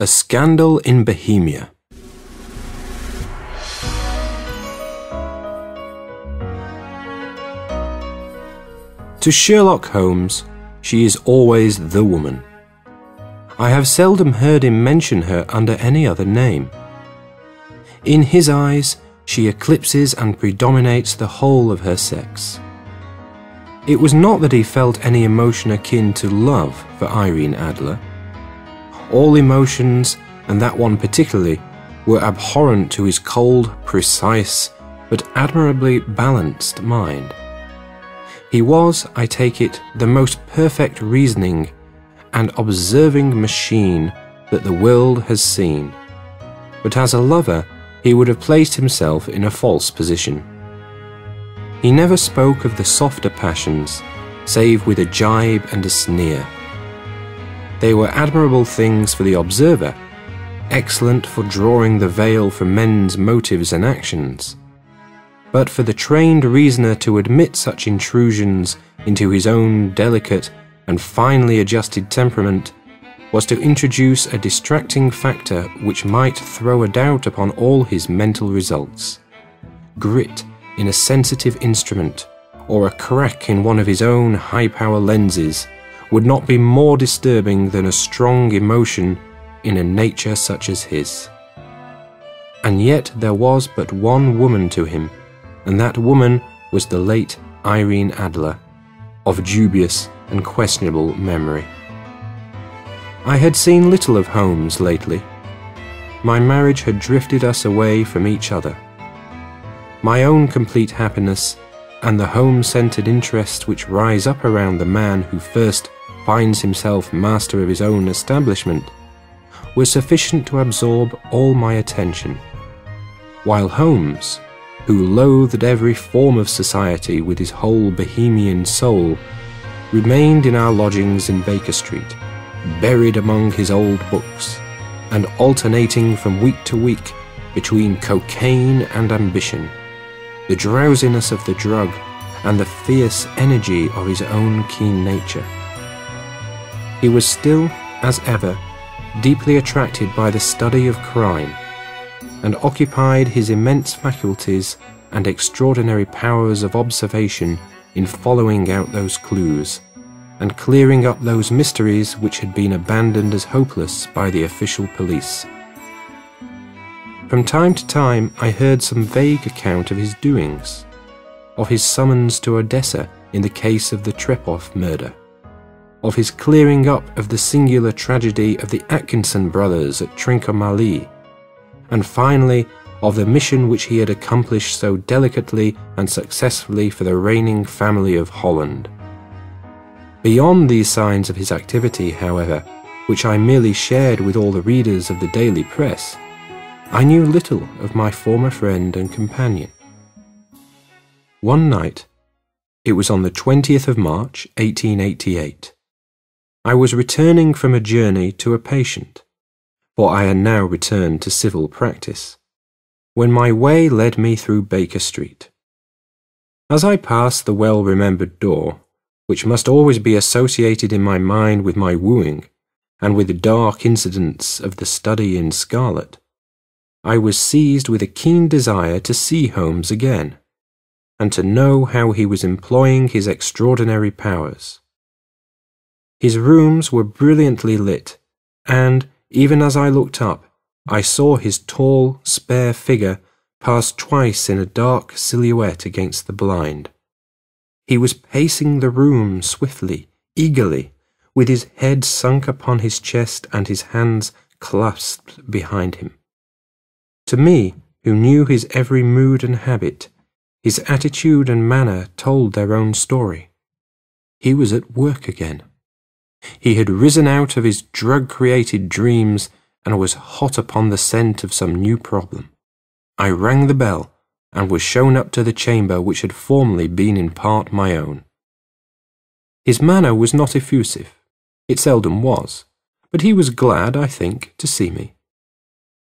A Scandal in Bohemia. To Sherlock Holmes, she is always the woman. I have seldom heard him mention her under any other name. In his eyes, she eclipses and predominates the whole of her sex. It was not that he felt any emotion akin to love for Irene Adler. All emotions, and that one particularly, were abhorrent to his cold, precise, but admirably balanced mind. He was, I take it, the most perfect reasoning and observing machine that the world has seen. But as a lover, he would have placed himself in a false position. He never spoke of the softer passions, save with a jibe and a sneer. They were admirable things for the observer, excellent for drawing the veil from men's motives and actions. But for the trained reasoner to admit such intrusions into his own delicate and finely adjusted temperament was to introduce a distracting factor which might throw a doubt upon all his mental results. Grit in a sensitive instrument, or a crack in one of his own high-power lenses, would not be more disturbing than a strong emotion in a nature such as his. And yet there was but one woman to him, and that woman was the late Irene Adler, of dubious and questionable memory. I had seen little of Holmes lately. My marriage had drifted us away from each other. My own complete happiness and the home-centered interests which rise up around the man who first finds himself master of his own establishment were sufficient to absorb all my attention, while Holmes, who loathed every form of society with his whole bohemian soul, remained in our lodgings in Baker Street, buried among his old books, and alternating from week to week between cocaine and ambition, the drowsiness of the drug and the fierce energy of his own keen nature. He was still, as ever, deeply attracted by the study of crime, and occupied his immense faculties and extraordinary powers of observation in following out those clues, and clearing up those mysteries which had been abandoned as hopeless by the official police. From time to time I heard some vague account of his doings, of his summons to Odessa in the case of the Trepov murder, of his clearing up of the singular tragedy of the Atkinson brothers at Trincomalee, and finally of the mission which he had accomplished so delicately and successfully for the reigning family of Holland. Beyond these signs of his activity, however, which I merely shared with all the readers of the daily press, I knew little of my former friend and companion. One night, it was on the 20th of March, 1888, I was returning from a journey to a patient, for I had now returned to civil practice, when my way led me through Baker Street. As I passed the well-remembered door, which must always be associated in my mind with my wooing, and with the dark incidents of the study in scarlet, I was seized with a keen desire to see Holmes again, and to know how he was employing his extraordinary powers. His rooms were brilliantly lit, and, even as I looked up, I saw his tall, spare figure pass twice in a dark silhouette against the blind. He was pacing the room swiftly, eagerly, with his head sunk upon his chest and his hands clasped behind him. To me, who knew his every mood and habit, his attitude and manner told their own story. He was at work again. He had risen out of his drug-created dreams and was hot upon the scent of some new problem. I rang the bell and was shown up to the chamber which had formerly been in part my own. His manner was not effusive. It seldom was, but he was glad, I think, to see me.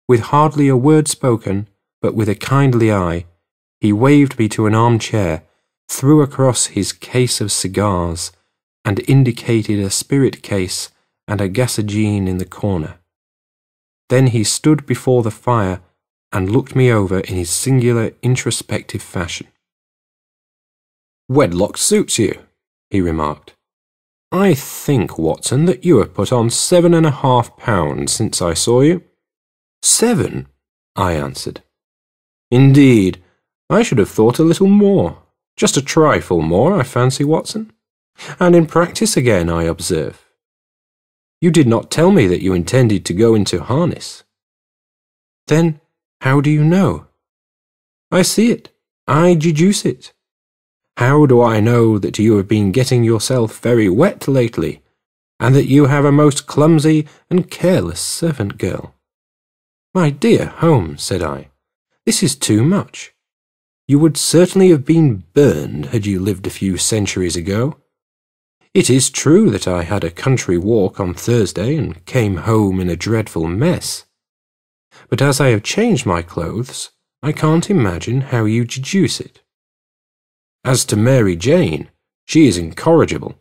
With hardly a word spoken, but with a kindly eye, he waved me to an armchair, threw across his case of cigars, and indicated a spirit case and a gasogene in the corner. Then he stood before the fire and looked me over in his singular introspective fashion. "Wedlock suits you," he remarked. "I think, Watson, that you have put on 7.5 pounds since I saw you." "7?" I answered. "Indeed, I should have thought a little more. Just a trifle more, I fancy, Watson. And in practice again, I observe. You did not tell me that you intended to go into harness." "Then how do you know?" "I see it. I deduce it. How do I know that you have been getting yourself very wet lately, and that you have a most clumsy and careless servant girl?" "My dear Holmes," said I, "this is too much. You would certainly have been burned had you lived a few centuries ago. It is true that I had a country walk on Thursday and came home in a dreadful mess. But as I have changed my clothes, I can't imagine how you deduce it. As to Mary Jane, she is incorrigible,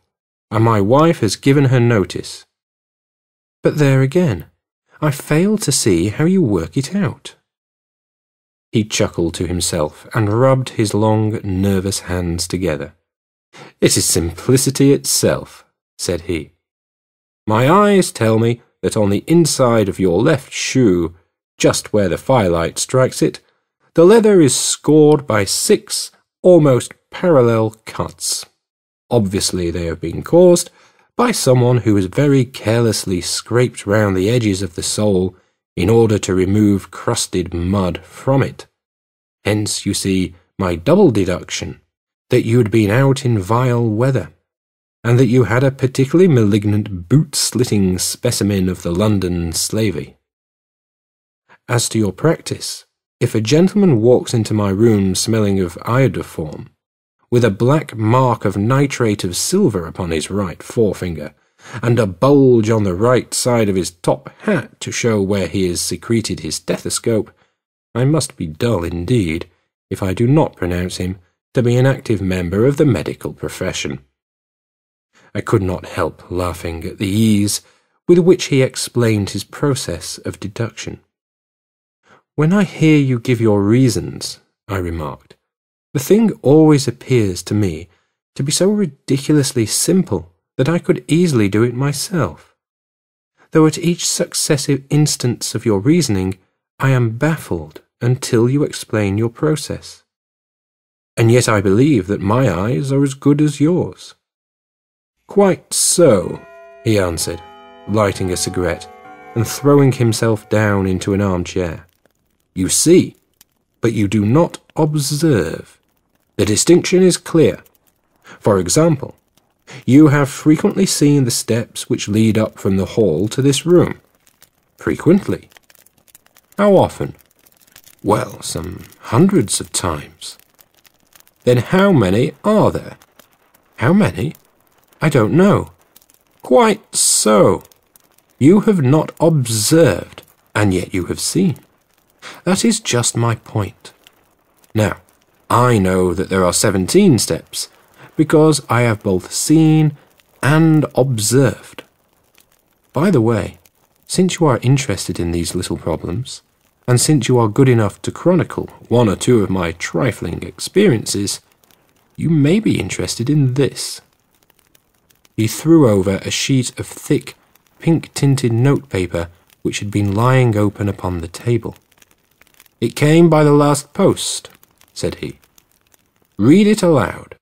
and my wife has given her notice. But there again, I fail to see how you work it out." He chuckled to himself and rubbed his long, nervous hands together. "It is simplicity itself," said he. "My eyes tell me that on the inside of your left shoe, just where the firelight strikes it, the leather is scored by 6 almost parallel cuts. Obviously they have been caused by someone who has very carelessly scraped round the edges of the sole in order to remove crusted mud from it. Hence, you see, my double deduction, that you had been out in vile weather, and that you had a particularly malignant boot-slitting specimen of the London slavey. As to your practice, if a gentleman walks into my room smelling of iodoform, with a black mark of nitrate of silver upon his right forefinger, and a bulge on the right side of his top hat to show where he has secreted his stethoscope, I must be dull indeed if I do not pronounce him to be an active member of the medical profession." I could not help laughing at the ease with which he explained his process of deduction. "When I hear you give your reasons," I remarked, "the thing always appears to me to be so ridiculously simple that I could easily do it myself, though at each successive instance of your reasoning I am baffled until you explain your process. And yet I believe that my eyes are as good as yours." "Quite so," he answered, lighting a cigarette and throwing himself down into an armchair. "You see, but you do not observe. The distinction is clear. For example, you have frequently seen the steps which lead up from the hall to this room." "Frequently." "How often?" "Well, some hundreds of times." "Then how many are there?" "How many? I don't know." "Quite so. You have not observed, and yet you have seen. That is just my point. Now, I know that there are 17 steps, because I have both seen and observed. By the way, since you are interested in these little problems, and since you are good enough to chronicle 1 or 2 of my trifling experiences, you may be interested in this." He threw over a sheet of thick, pink-tinted notepaper which had been lying open upon the table. "It came by the last post," said he. "Read it aloud."